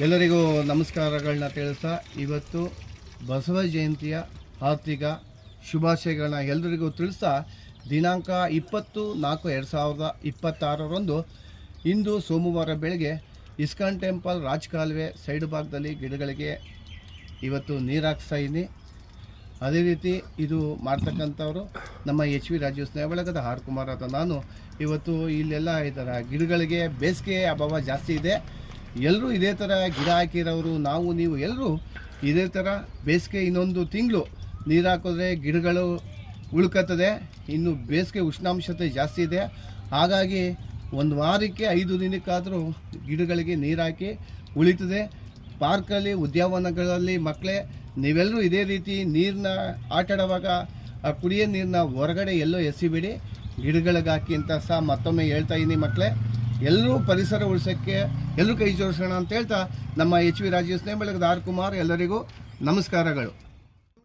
ಎಲ್ಲರಿಗೂ ನಮಸ್ಕಾರಗಳನ್ನ ತಿಳಿಸ್ತಾ ಇವತ್ತು ಬಸವ ಜಯಂತಿಯ ಆರ್ಥಿಕ ಶುಭಾಶಯಗಳನ್ನ ಎಲ್ಲರಿಗೂ ತಿಳಿಸ್ತಾ ದಿನಾಂಕ 20/4/2026 ಇಂದು ಸೋಮವಾರ ಬೆಳಗ್ಗೆ ಇಸ್ಕಾನ್ ಟೆಂಪಲ್ ರಾಜಕಾಲುವೆ ಸೈಡ್ ಭಾಗದಲ್ಲಿ ಗಿಡಗಳಿಗೆ ಇವತ್ತು ನೀರು ಹಾಕ್ಸ್ತಾ ಇದ್ದೀನಿ. ಅದೇ ರೀತಿ ಇದು ಮಾಡ್ತಕ್ಕಂಥವ್ರು ನಮ್ಮ HV ರಾಜೀವ್ ಸ್ನೇಹ ಬಳಗದ ಆರ್ ಕುಮಾರ್ ಅಂತ ನಾನು. ಇವತ್ತು ಇಲ್ಲೆಲ್ಲ ಈ ಥರ ಗಿಡಗಳಿಗೆ ಬೇಸಿಗೆ ಅಭಾವ ಜಾಸ್ತಿ ಇದೆ. ಎಲ್ಲರೂ ಇದೇ ಥರ ಗಿಡ ಹಾಕಿರೋರು ನಾವು ನೀವು ಎಲ್ಲರೂ ಇದೇ ಥರ ಬೇಸಿಗೆ ಇನ್ನೊಂದು ತಿಂಗಳು ನೀರು ಹಾಕಿದ್ರೆ ಗಿಡಗಳು ಉಳ್ಕತ್ತದೆ. ಇನ್ನು ಬೇಸಿಗೆ ಉಷ್ಣಾಂಶತೆ ಜಾಸ್ತಿ ಇದೆ, ಹಾಗಾಗಿ ಒಂದು ವಾರಕ್ಕೆ 5 ದಿನಕ್ಕಾದರೂ ಗಿಡಗಳಿಗೆ ನೀರು ಹಾಕಿ ಉಳಿತದೆ. ಪಾರ್ಕಲ್ಲಿ ಉದ್ಯಾನವನಗಳಲ್ಲಿ ಮಕ್ಕಳೇ ನೀವೆಲ್ಲರೂ ಇದೇ ರೀತಿ ನೀರನ್ನ ಆಟಾಡುವಾಗ ಆ ಕುಡಿಯೋ ನೀರನ್ನ ಹೊರಗಡೆ ಎಲ್ಲೋ ಎಸಿಬಿಡಿ, ಗಿಡಗಳಿಗೆ ಹಾಕಿ ಅಂತ ಸಹ ಮತ್ತೊಮ್ಮೆ ಹೇಳ್ತಾ ಇದ್ದೀನಿ. ಮಕ್ಕಳೇ ಎಲ್ಲರೂ ಪರಿಸರ ಉಳಿಸೋಕ್ಕೆ ಎಲ್ಲರೂ ಕೈ ಜೋಡಿಸೋಣ ಅಂತ ಹೇಳ್ತಾ ನಮ್ಮ HV ರಾಜೀವ್ ಸ್ನೇಹ ಬಳಗದ ಆರ್ ಕುಮಾರ್ ಎಲ್ಲರಿಗೂ ನಮಸ್ಕಾರಗಳು.